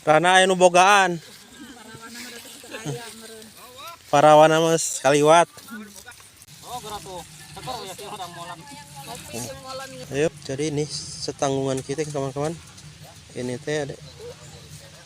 Karena aya nu bogaan. Parawana mas kaliwat. Ayo, jadi ini setanggungan kita kawan-kawan. Ini teh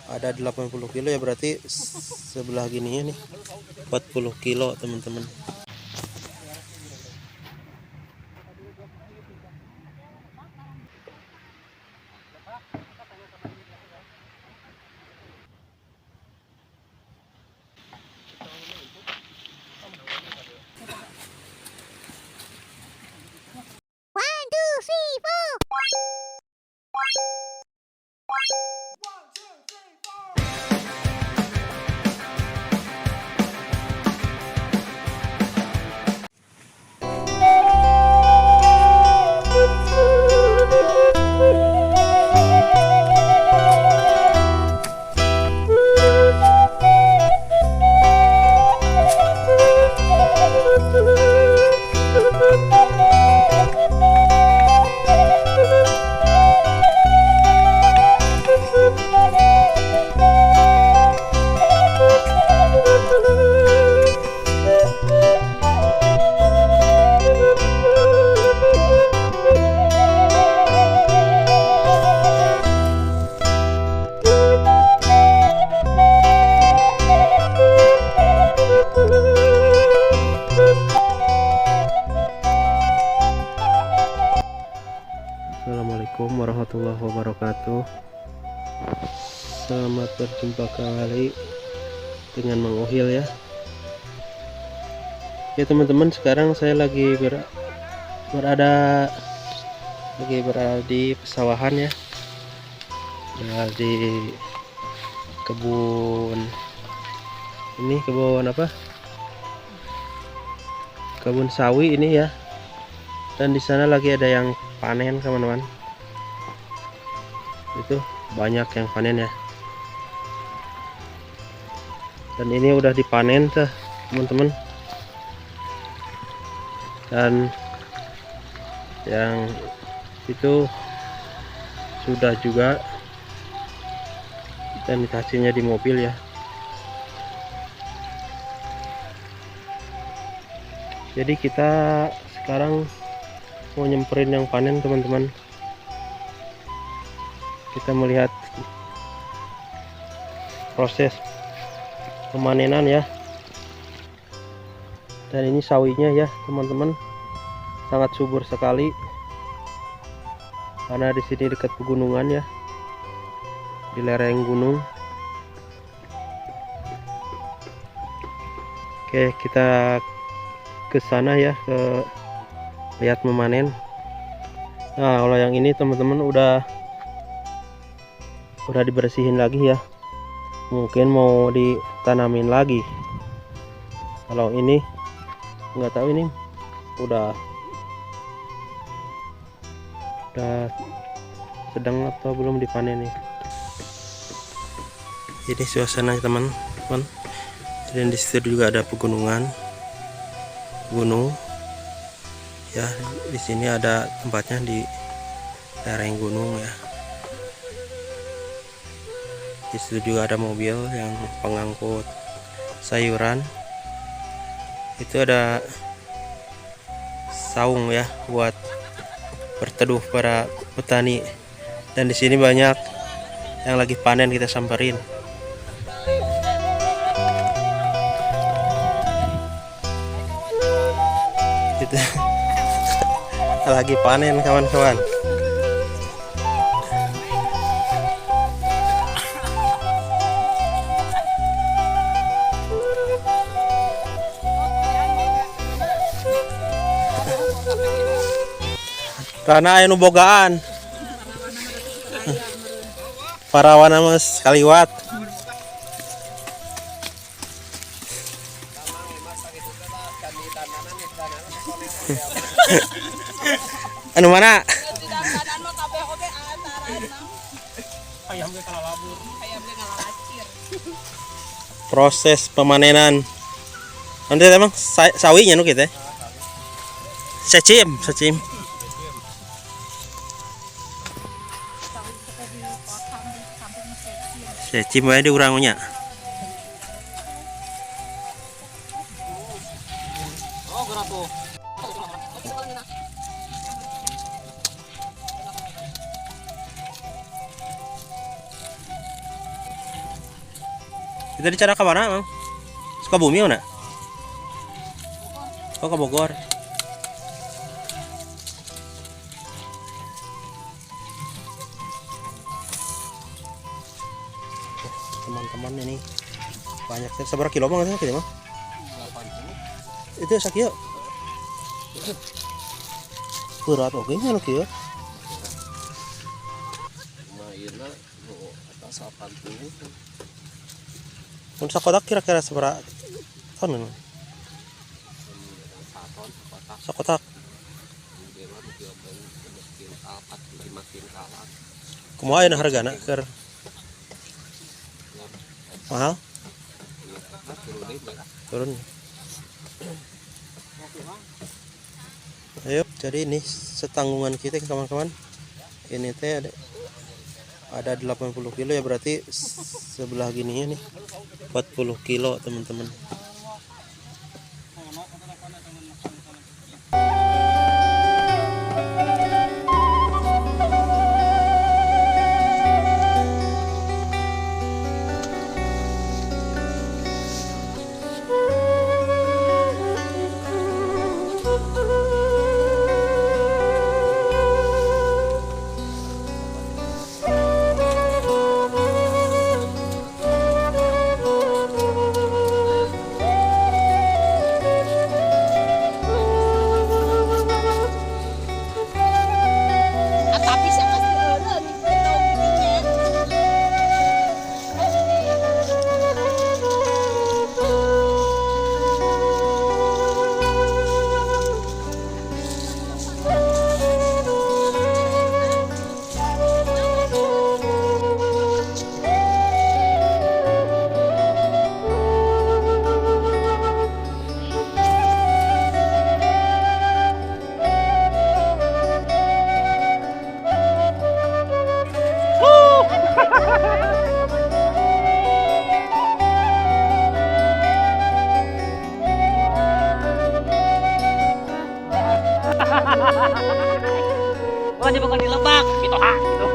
ada 80 kilo ya, berarti sebelah gininya nih 40 kilo teman-teman. Assalamualaikum warahmatullahi wabarakatuh. Selamat berjumpa kembali dengan Mang Uhil ya. Ya teman-teman, sekarang saya lagi berada di pesawahan ya. Di kebun ini, kebun apa? Kebun sawi ini ya. Dan di sana lagi ada yang panen teman-teman. Itu banyak yang panen ya. Dan ini udah dipanen tuh teman-teman. Dan yang itu sudah juga, dan dikasihnya di mobil ya. Jadi kita sekarang mau nyemperin yang panen teman-teman. Kita melihat proses pemanenan ya. Dan ini sawinya ya teman-teman, sangat subur sekali karena di sini dekat pegunungan ya, di lereng gunung. Oke, kita ke sana ya, ke lihat memanen. Nah, kalau yang ini teman-teman udah dibersihin lagi ya, mungkin mau ditanamin lagi. Kalau ini nggak tahu, ini udah sedang atau belum dipanen nih. Jadi suasana teman-teman, dan di situ juga ada pegunungan, gunung ya. Di sini ada tempatnya di lereng gunung ya. Di situ juga ada mobil yang pengangkut sayuran. Itu ada saung ya buat berteduh para petani. Dan di sini banyak yang lagi panen, kita samperin. Gitu. Lagi panen kawan-kawan. Karena aya nu bogaan. Parawana mas kaliwat. Anu mana? Proses pemanenan. Nanti emang sawinya nu kita. Secim. Saya cimbai di urangnya. Oh, berapa? Kita bicara ke mana, Mang? Sukabumi mana? Oh, ke Bogor. Teman-teman ini banyak. Seberapa kilo Bang? Itu Bang? 80. Itu sakit. Berat oke nya lo kieu. Mainna nu atas 80. Mun sakotak kira-kira seberapa ton? Saton kotak. Sakotak. Mungkin mah kieu mungkin 4 5 kintalan. Kumaha ayeuna hargana keur mahal? Turun. Ayo, jadi ini setanggungan kita kawan-kawan. Ini teh ada 80 kilo ya, berarti sebelah gininya nih 40 kilo teman-teman. Wah, bukan di Lebak, gitu gitu.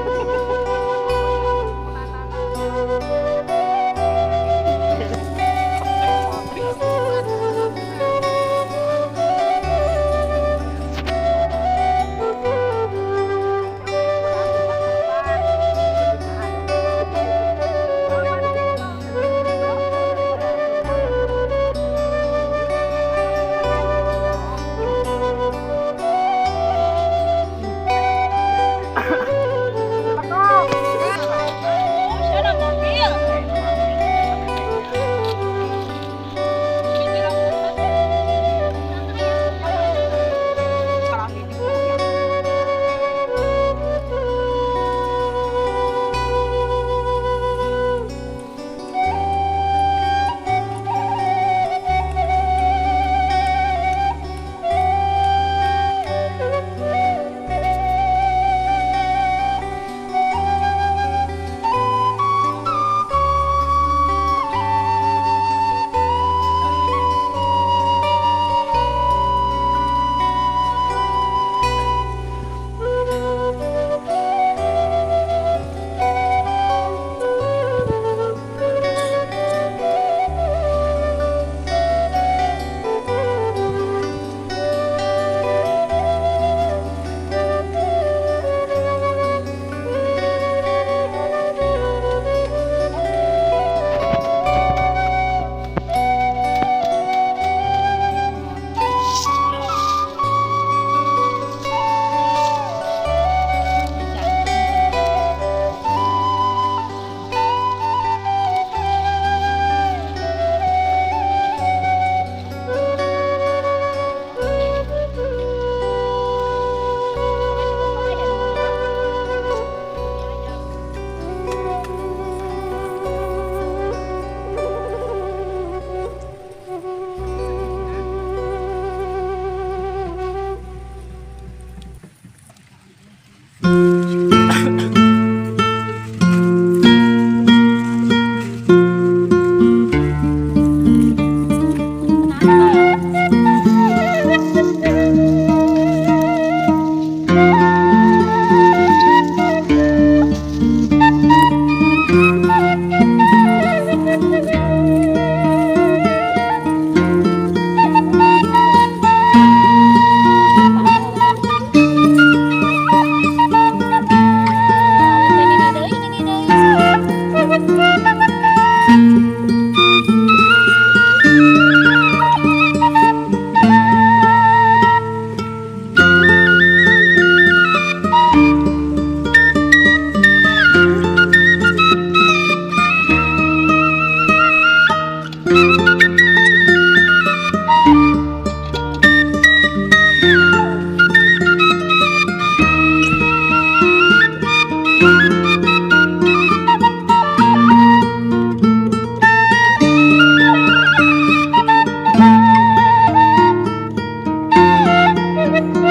Thank you.